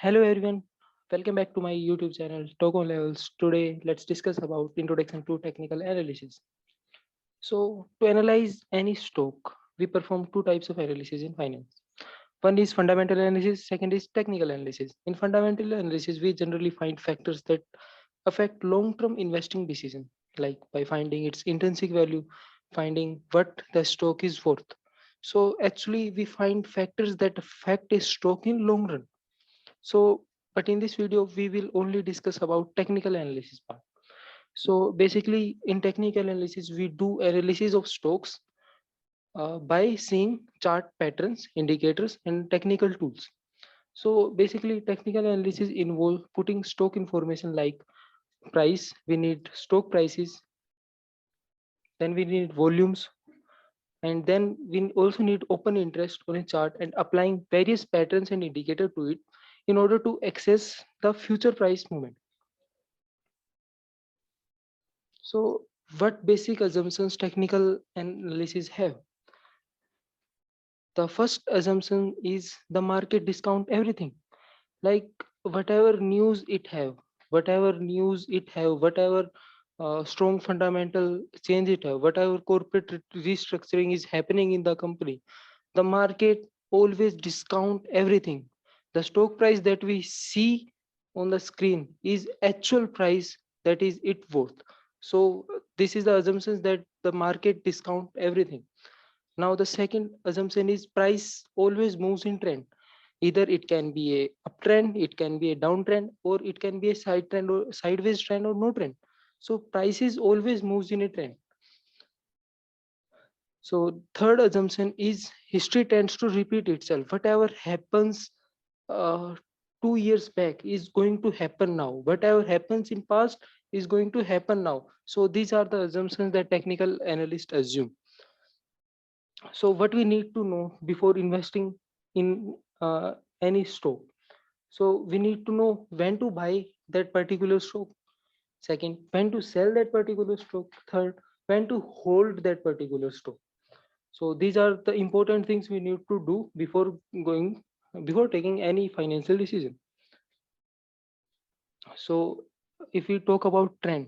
Hello everyone, welcome back to my YouTube channel Token Levels. Today let's discuss about introduction to technical analysis. So to analyze any stock, we perform two types of analysis in finance. One is fundamental analysis, second is technical analysis. In fundamental analysis, we generally find factors that affect long-term investing decision, like by finding its intrinsic value, finding what the stock is worth. So actually we find factors that affect a stock in long run. So, but in this video, we will only discuss about technical analysis part. So basically in technical analysis, we do analysis of stocks by seeing chart patterns, indicators, and technical tools. So basically technical analysis involve putting stock information like price, we need stock prices, then we need volumes, and then we also need open interest on a chart and applying various patterns and indicator to it in order to access the future price movement. So, what basic assumptions technical analysis have? The first assumption is the market discount everything. Like whatever news it have, whatever strong fundamental change it have, whatever corporate restructuring is happening in the company, the market always discount everything. The stock price that we see on the screen is actual price that is it worth. So this is the assumptions that the market discount everything. Now the second assumption is price always moves in trend. Either it can be a uptrend, it can be a downtrend, or it can be a side trend or sideways trend or no trend. So prices always moves in a trend. So third assumption is history tends to repeat itself. Whatever happens uh, 2 years back is going to happen now. Whatever happens in past is going to happen now. So these are the assumptions that technical analysts assume. So what we need to know before investing in any stock. So we need to know when to buy that particular stock. Second, when to sell that particular stock. Third, when to hold that particular stock. So these are the important things we need to do going before taking any financial decision. So if we talk about trend,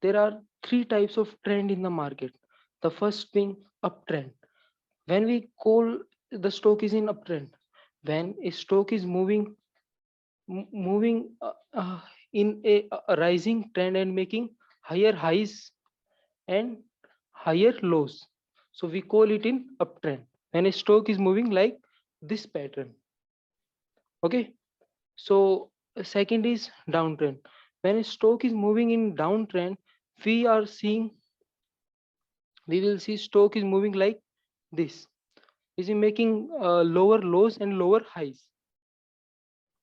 there are three types of trend in the market. The first being uptrend. When we call the stock is in uptrend, when a stock is moving in a rising trend and making higher highs and higher lows. So we call it in uptrend. When a stock is moving like this pattern. Okay. So second is downtrend. When a stock is moving in downtrend, we are seeing we will see stock is moving like this. Is making lower lows and lower highs.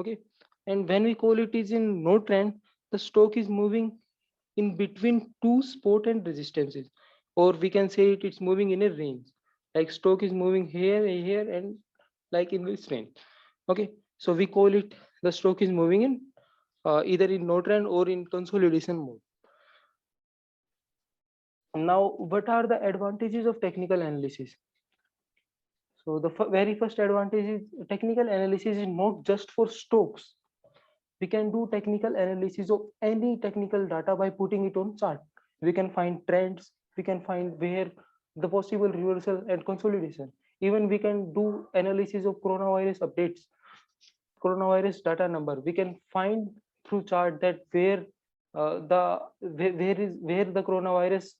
Okay. And when we call it is in no trend, the stock is moving in between two support and resistances, or we can say it's moving in a range, like stock is moving here and like in this range. Okay, so we call it the stock is moving in either in no trend or in consolidation mode. Now what are the advantages of technical analysis? So the very first advantage is technical analysis is not just for stocks. We can do technical analysis of any technical data by putting it on chart. We can find trends, we can find where the possible reversal and consolidation. Even we can do analysis of coronavirus updates, coronavirus data number. We can find through chart that where the coronavirus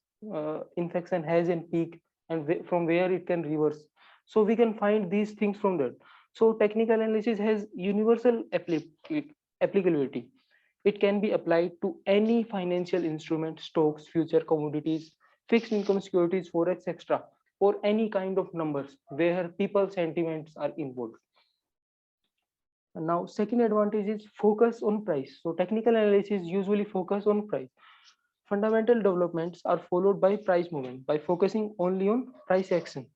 infection has a peak and from where it can reverse. So we can find these things from that. So technical analysis has universal applicability. It can be applied to any financial instrument, stocks, future commodities, fixed income securities, forex, etc., or any kind of numbers where people sentiments are involved. Now, second advantage is focus on price. So technical analysis usually focus on price. Fundamental developments are followed by price movement by focusing only on price action.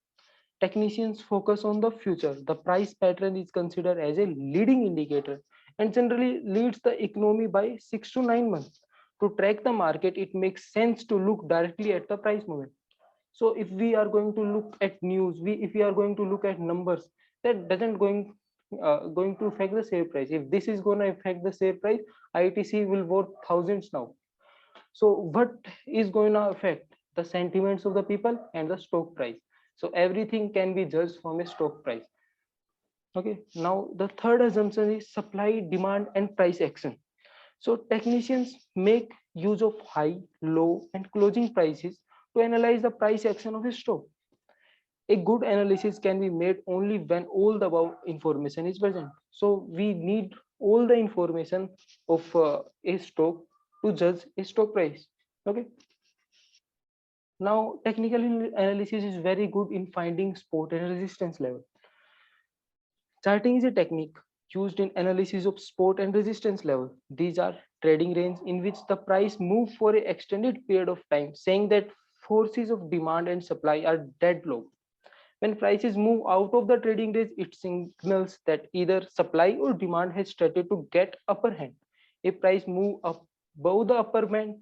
Technicians focus on the future. The price pattern is considered as a leading indicator and generally leads the economy by 6 to 9 months. To track the market, it makes sense to look directly at the price movement. So if we are going to look at news, if we are going to look at numbers, that doesn't going going to affect the share price. If this is going to affect the share price, ITC will worth thousands now. So what is going to affect the sentiments of the people and the stock price? So everything can be judged from a stock price. Okay, now the third assumption is supply, demand, and price action. So technicians make use of high, low, and closing prices to analyze the price action of a stock. A good analysis can be made only when all the above information is present. So we need all the information of a stock to judge a stock price. Okay. Now technical analysis is very good in finding support and resistance level. Charting is a technique used in analysis of support and resistance level. These are trading range in which the price move for an extended period of time, saying that forces of demand and supply are dead low. When prices move out of the trading range, it signals that either supply or demand has started to get upper hand. If price move up above the upper band,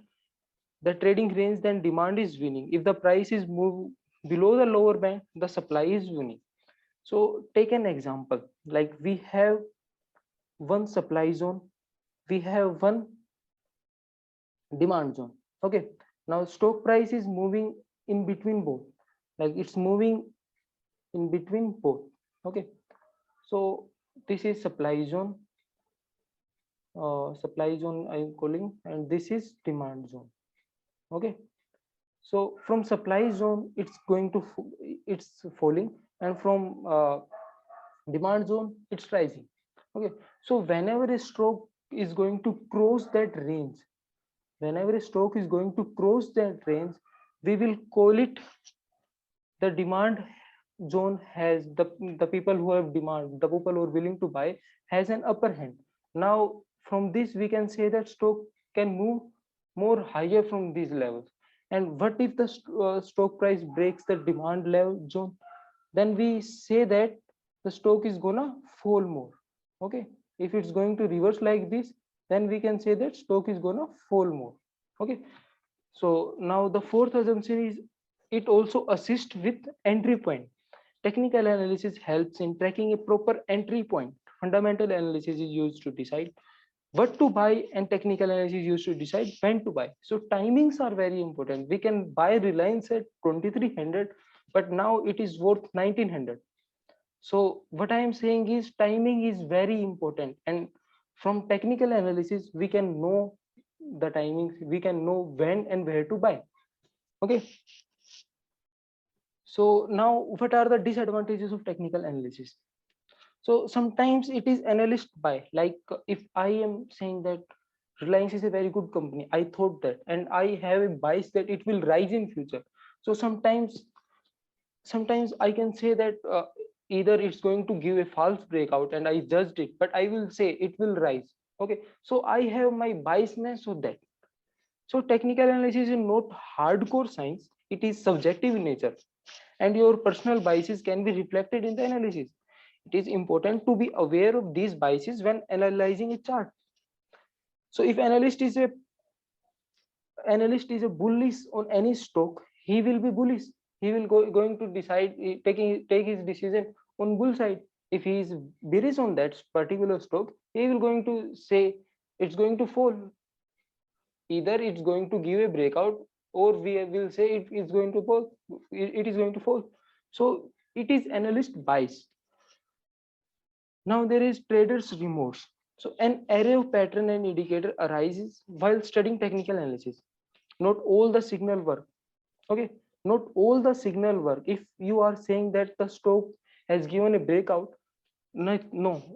the trading range, then demand is winning. If the price is move below the lower band, the supply is winning. So take an example, like we have one supply zone, we have one demand zone. Okay, now stock price is moving in between both, like it's moving in between both. Okay, so this is supply zone I am calling, and this is demand zone. Okay, so from supply zone it's going to it's falling, and from demand zone it's rising. Okay, so whenever a stock is going to cross that range, whenever a stock is going to cross that range, we will call it the demand zone. Has the people who have demand, the people who are willing to buy, has an upper hand. Now from this we can say that stock can move more higher from these levels. And what if the stock price breaks the demand level zone? Then we say that the stock is gonna fall more. Okay, if it's going to reverse like this, then we can say that stock is gonna fall more. Okay, so now the fourth assumption is it also assists with entry point. Technical analysis helps in tracking a proper entry point. Fundamental analysis is used to decide what to buy, and technical analysis is used to decide when to buy. So timings are very important. We can buy Reliance at 2300, but now it is worth 1900. So what I am saying is timing is very important, and from technical analysis we can know the timings, we can know when and where to buy. Okay, so now what are the disadvantages of technical analysis? So sometimes it is analyst buy, like if I am saying that Reliance is a very good company, I thought that, and I have a bias that it will rise in future. So sometimes I can say that either it's going to give a false breakout and I judged it, but I will say it will rise. Okay, so I have my biasness of that. So technical analysis is not hardcore science, it is subjective in nature, and your personal biases can be reflected in the analysis. It is important to be aware of these biases when analyzing a chart. So if analyst is a bullish on any stock, he will be bullish. He will going to decide, take his decision on bull side. If he is bearish on that particular stock, he will going to say it's going to fall. Either it's going to give a breakout, or we will say it is going to fall. It is going to fall. So it is analyst bias. Now there is trader's remorse. So an array of pattern and indicator arises while studying technical analysis. Not all the signal work. Okay, not all the signal work. If you are saying that the stock has given a breakout, no,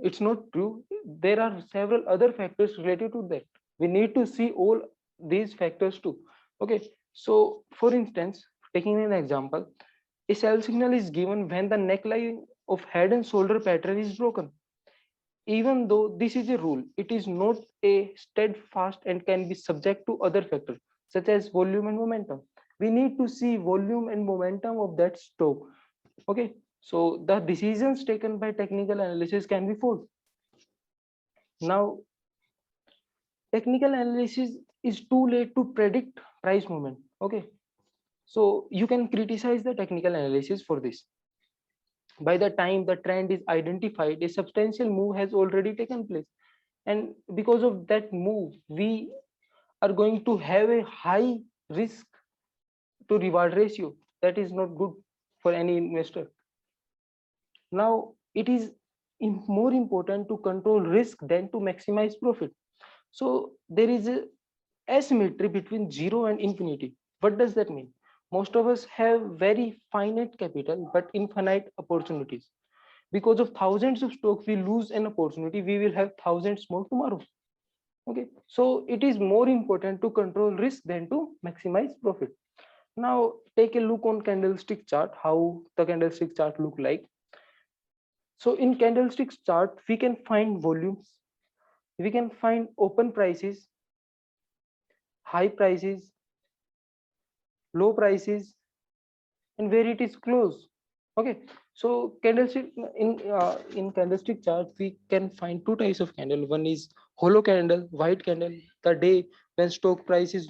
it's not true. There are several other factors related to that. We need to see all these factors too. Okay, so for instance, taking an example, a sell signal is given when the neckline of head and shoulder pattern is broken. Even though this is a rule, it is not a steadfast and can be subject to other factors such as volume and momentum. We need to see volume and momentum of that stock. Okay, so the decisions taken by technical analysis can be false. Now technical analysis is too late to predict price movement. Okay, so you can criticize the technical analysis for this. By the time the trend is identified, a substantial move has already taken place, and because of that move we are going to have a high risk to reward ratio. That is not good for any investor. Now it is more important to control risk than to maximize profit. So there is a asymmetry between zero and infinity. What does that mean? Most of us have very finite capital but infinite opportunities. Because of thousands of stocks, we lose an opportunity, we will have thousands more tomorrow. Okay, so it is more important to control risk than to maximize profit. Now take a look on candlestick chart, how the candlestick chart look like. So in candlestick chart, we can find volumes, we can find open prices, high prices, low prices, and where it is closed. Okay, so candlestick in candlestick chart we can find two types of candle. One is hollow candle, white candle, the day when stock price is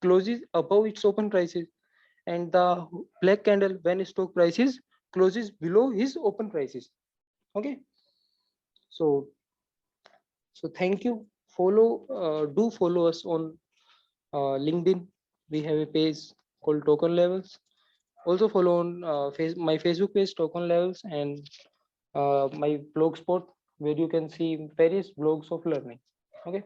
closes above its open prices, and the black candle when stock prices closes below his open prices. Okay, so thank you. Do follow us on LinkedIn. We have a page called Token Levels. Also follow on my Facebook page Token Levels, and my blogspot where you can see various blogs of learning. Okay.